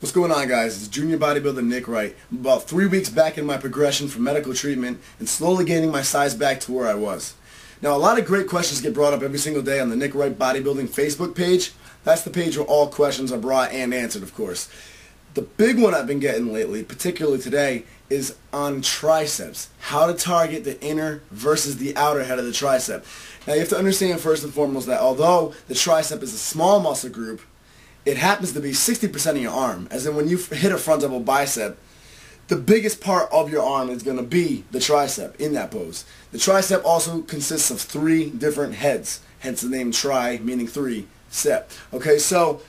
What's going on, guys? It's junior bodybuilder Nick Wright. I'm about 3 weeks back in my progression from medical treatment and slowly gaining my size back to where I was. Now, a lot of great questions get brought up every single day on the Nick Wright Bodybuilding Facebook page. That's the page where all questions are brought and answered, of course. The big one I've been getting lately, particularly today, is on triceps. How to target the inner versus the outer head of the tricep. Now, you have to understand first and foremost that although the tricep is a small muscle group, it happens to be 60% of your arm, as in when you hit a front double bicep, the biggest part of your arm is going to be the tricep in that pose. The tricep also consists of 3 different heads, hence the name tri, meaning 3, cep. Okay, so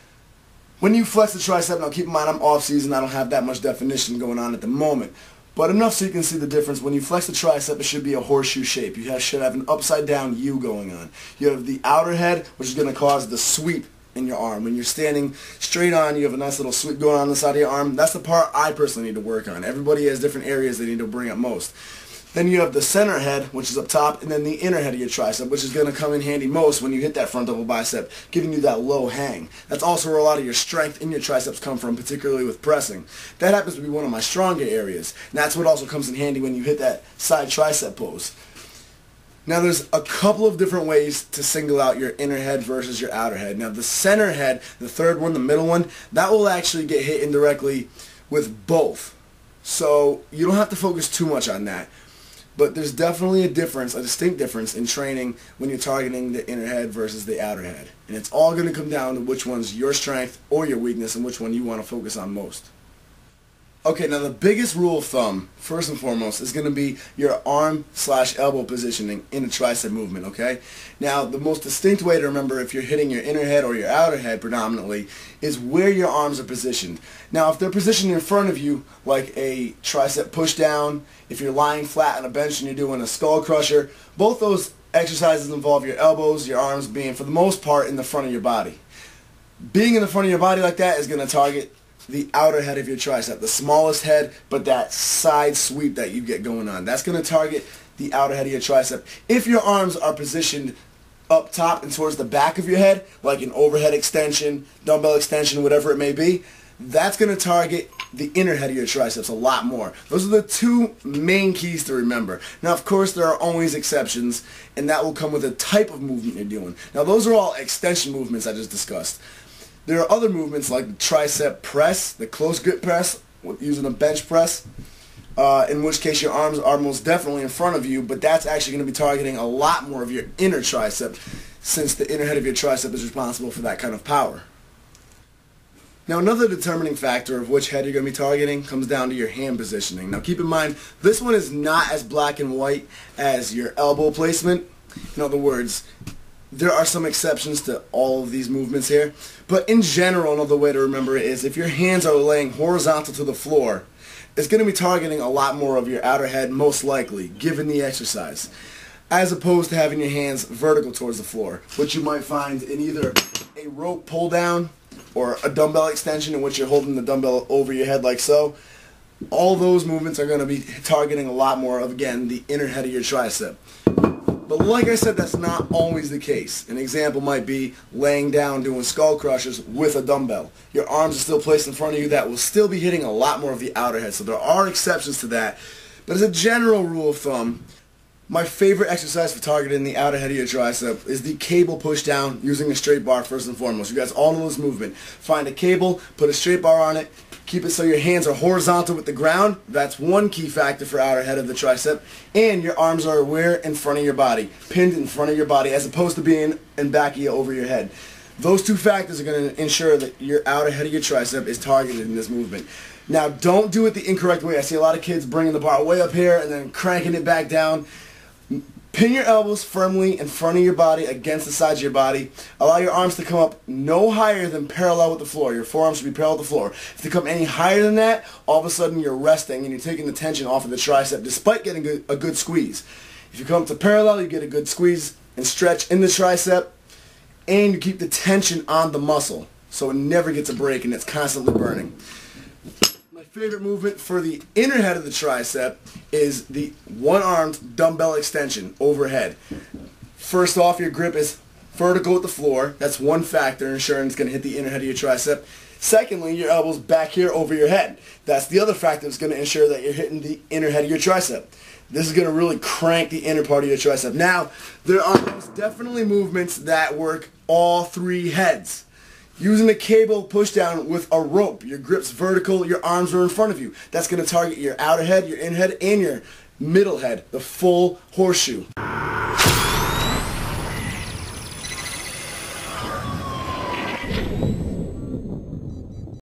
when you flex the tricep, now keep in mind I'm off season, I don't have that much definition going on at the moment, but enough so you can see the difference. When you flex the tricep, it should be a horseshoe shape. You should have an upside down U going on. You have the outer head, which is going to cause the sweep in your arm. When you're standing straight on, you have a nice little sweep going on the side of your arm. That's the part I personally need to work on. Everybody has different areas they need to bring up most. Then you have the center head, which is up top, and then the inner head of your tricep, which is going to come in handy most when you hit that front double bicep, giving you that low hang. That's also where a lot of your strength in your triceps come from, particularly with pressing. That happens to be one of my stronger areas, and that's what also comes in handy when you hit that side tricep pose. Now, there's a couple of different ways to single out your inner head versus your outer head. Now, the center head, the third one, the middle one, that will actually get hit indirectly with both. So you don't have to focus too much on that. But there's definitely a difference, a distinct difference in training when you're targeting the inner head versus the outer head. And it's all going to come down to which one's your strength or your weakness and which one you want to focus on most. Okay, now the biggest rule of thumb, first and foremost, is going to be your arm/elbow positioning in a tricep movement, okay? Now, the most distinct way to remember if you're hitting your inner head or your outer head predominantly is where your arms are positioned. Now, if they're positioned in front of you, like a tricep push down, if you're lying flat on a bench and you're doing a skull crusher, both those exercises involve your elbows, your arms being, for the most part, in the front of your body. Being in the front of your body like that is going to target the outer head of your tricep, the smallest head, but that side sweep that you get going on. That's going to target the outer head of your tricep. If your arms are positioned up top and towards the back of your head, like an overhead extension, dumbbell extension, whatever it may be, that's going to target the inner head of your triceps a lot more. Those are the 2 main keys to remember. Now, of course, there are always exceptions, and that will come with the type of movement you're doing. Now, those are all extension movements I just discussed. There are other movements like the tricep press, the close grip press, using a bench press, in which case your arms are most definitely in front of you, but that's actually going to be targeting a lot more of your inner tricep, since the inner head of your tricep is responsible for that kind of power. Now, another determining factor of which head you're going to be targeting comes down to your hand positioning. Now, keep in mind, this one is not as black and white as your elbow placement. In other words, there are some exceptions to all of these movements here, but in general, another way to remember it is if your hands are laying horizontal to the floor, it's going to be targeting a lot more of your outer head, most likely, given the exercise, as opposed to having your hands vertical towards the floor, which you might find in either a rope pull down or a dumbbell extension in which you're holding the dumbbell over your head like so. All those movements are going to be targeting a lot more of, again, the inner head of your tricep. But like I said, that's not always the case. An example might be laying down doing skull crushers with a dumbbell. Your arms are still placed in front of you. That will still be hitting a lot more of the outer head. So there are exceptions to that. But as a general rule of thumb, my favorite exercise for targeting the outer head of your tricep is the cable push down using a straight bar first and foremost. You guys all know this movement. Find a cable, put a straight bar on it, keep it so your hands are horizontal with the ground. That's one key factor for outer head of the tricep. And your arms are where? In front of your body. Pinned in front of your body as opposed to being in back of you over your head. Those 2 factors are going to ensure that your outer head of your tricep is targeted in this movement. Now, don't do it the incorrect way. I see a lot of kids bringing the bar way up here and then cranking it back down. Pin your elbows firmly in front of your body against the sides of your body. Allow your arms to come up no higher than parallel with the floor. Your forearms should be parallel with the floor. If they come any higher than that, all of a sudden you're resting and you're taking the tension off of the tricep despite getting a good squeeze. If you come up to parallel, you get a good squeeze and stretch in the tricep, and you keep the tension on the muscle so it never gets a break and it's constantly burning. Favorite movement for the inner head of the tricep is the one-armed dumbbell extension overhead. First off, your grip is vertical with the floor. That's one factor ensuring it's going to hit the inner head of your tricep. Secondly, your elbows back here over your head. That's the other factor that's going to ensure that you're hitting the inner head of your tricep. This is going to really crank the inner part of your tricep. Now, there are most definitely movements that work all three heads. Using a cable push down with a rope, your grip's vertical, your arms are in front of you. That's going to target your outer head, your in head, and your middle head, the full horseshoe.